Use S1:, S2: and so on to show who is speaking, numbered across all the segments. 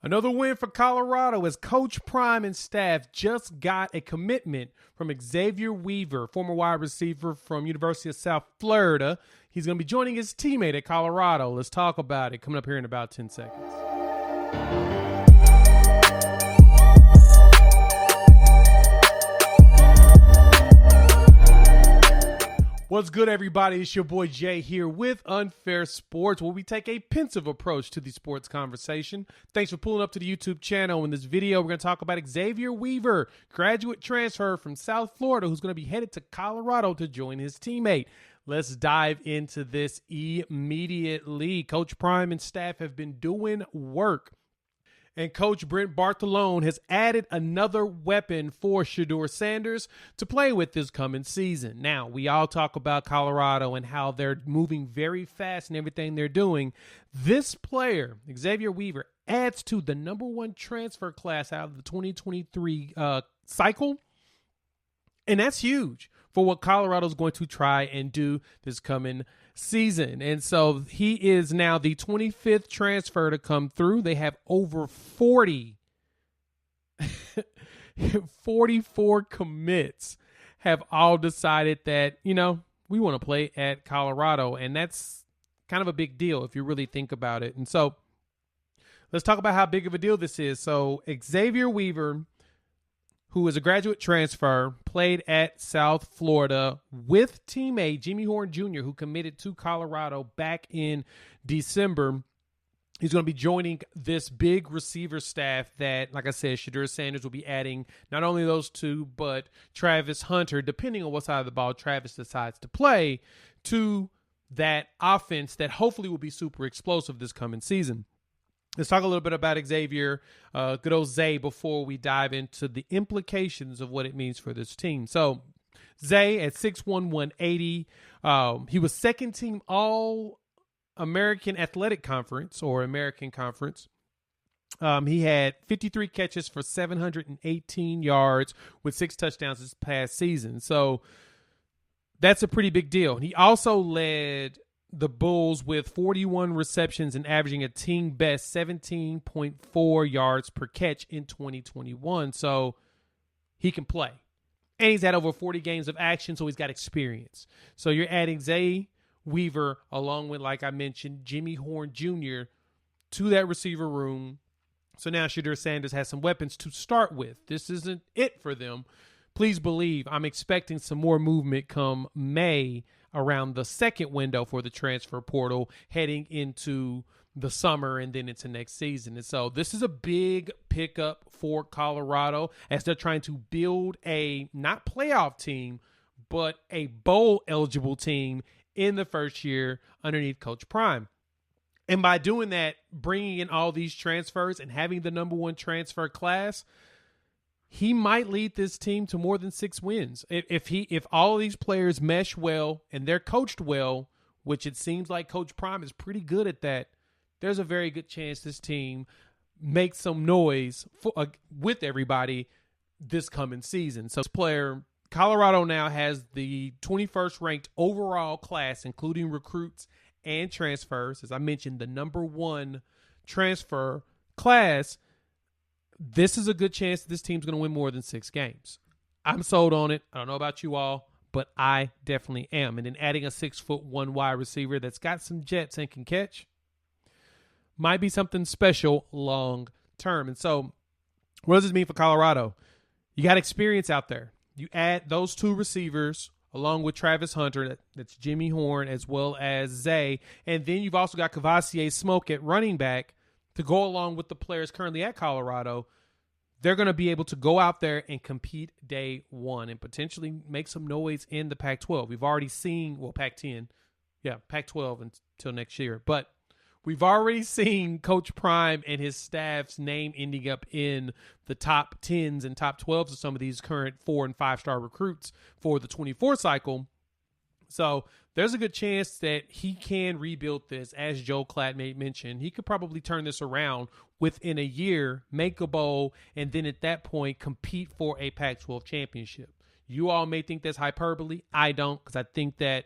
S1: Another win for Colorado as Coach Prime and staff just got a commitment from Xavier Weaver, former wide receiver from University of South Florida. He's going to be joining his teammate at Colorado. Let's talk about it coming up here in about 10 seconds. What's good, everybody? It's your boy Jay here with Unfair Sports, where we take a pensive approach to the sports conversation. Thanks for pulling up to the YouTube channel. In this video, we're going to talk about Xavier Weaver, graduate transfer from South Florida, who's going to be headed to Colorado to join his teammate. Let's dive into this immediately. Coach Prime and staff have been doing work, and Coach Brent Bartolone has added another weapon for Shedeur Sanders to play with this coming season. Now, we all talk about Colorado and how they're moving very fast in everything they're doing. This player, Xavier Weaver, adds to the number one transfer class out of the 2023 cycle. And that's huge for what Colorado's going to try and do this coming season. And so he is now the 25th transfer to come through. They have over 44 commits have all decided that, we want to play at Colorado. And that's kind of a big deal if you really think about it. And so let's talk about how big of a deal this is. So Xavier Weaver, who is a graduate transfer, played at South Florida with teammate Jimmy Horn Jr., who committed to Colorado back in December. He's going to be joining this big receiver staff that, like I said, Shedeur Sanders will be adding not only those two, but Travis Hunter, depending on what side of the ball Travis decides to play, to that offense that hopefully will be super explosive this coming season. Let's talk a little bit about Xavier, good old Zay, before we dive into the implications of what it means for this team. So Zay at 6'1", 180. He was second team All-American Athletic Conference or American Conference. He had 53 catches for 718 yards with 6 touchdowns this past season. So that's a pretty big deal. He also led the Bulls with 41 receptions and averaging a team best 17.4 yards per catch in 2021. So he can play. And he's had over 40 games of action, so he's got experience. So you're adding Zay Weaver along with, like I mentioned, Jimmy Horn Jr. to that receiver room. So now Shedeur Sanders has some weapons to start with. This isn't it for them. Please believe I'm expecting some more movement come May around the second window for the transfer portal heading into the summer and then into next season. And so this is a big pickup for Colorado as they're trying to build a not playoff team, but a bowl eligible team in the first year underneath Coach Prime. And by doing that, bringing in all these transfers and having the number one transfer class, he might lead this team to more than 6 wins. If all of these players mesh well and they're coached well, which it seems like Coach Prime is pretty good at that, there's a very good chance this team makes some noise with everybody this coming season. So this player, Colorado now has the 21st ranked overall class, including recruits and transfers. As I mentioned, the number one transfer class. This is a good chance that this team's going to win more than 6 games. I'm sold on it. I don't know about you all, but I definitely am. And then adding a 6'1" wide receiver that's got some jets and can catch might be something special long term. And so what does this mean for Colorado? You got experience out there. You add those 2 receivers along with Travis Hunter, that's Jimmy Horn, as well as Zay. And then you've also got Cavassier Smoke at running back to go along with the players currently at Colorado. They're going to be able to go out there and compete day one and potentially make some noise in the Pac-12. We've already seen, Pac-10. Yeah, Pac-12 until next year. But we've already seen Coach Prime and his staff's name ending up in the top 10s and top 12s of some of these current 4- and 5-star recruits for the 24 cycle. So there's a good chance that he can rebuild this. As Joe Klatt mentioned, he could probably turn this around within a year, make a bowl, and then at that point compete for a Pac-12 championship. You all may think that's hyperbole. I don't, because I think that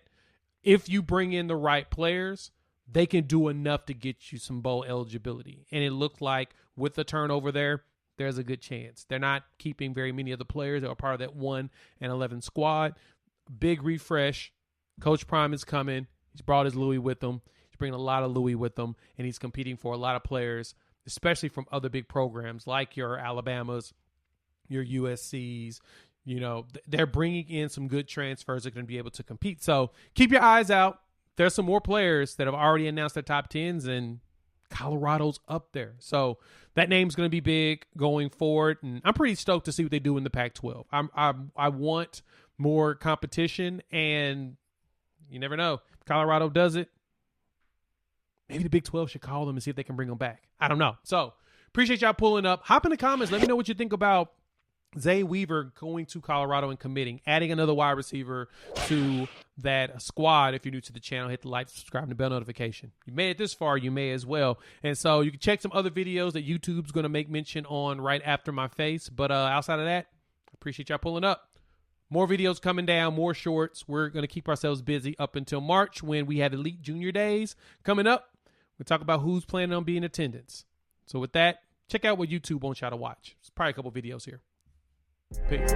S1: if you bring in the right players, they can do enough to get you some bowl eligibility. And it looked like with the turnover there, there's a good chance. They're not keeping very many of the players that are part of that 1-11 squad. Big refresh. Coach Prime is coming. He's brought his Louis with him. He's bringing a lot of Louis with him, and he's competing for a lot of players, especially from other big programs like your Alabamas, your USCs. You know, they're bringing in some good transfers that are going to be able to compete. So keep your eyes out. There's some more players that have already announced their top 10s, and Colorado's up there. So that name's going to be big going forward, and I'm pretty stoked to see what they do in the Pac-12. I want more competition, and you never know. If Colorado does it, maybe the Big 12 should call them and see if they can bring them back. I don't know. So appreciate y'all pulling up. Hop in the comments. Let me know what you think about Xavier Weaver going to Colorado and committing, adding another wide receiver to that squad. If you're new to the channel, hit the like, subscribe, and the bell notification. You made it this far, you may as well. And so you can check some other videos that YouTube's going to make mention on right after my face. But outside of that, appreciate y'all pulling up. More videos coming down, more shorts. We're going to keep ourselves busy up until March when we have Elite Junior Days coming up. We'll talk about who's planning on being in attendance. So with that, check out what YouTube wants y'all to watch. There's probably a couple videos here. Peace.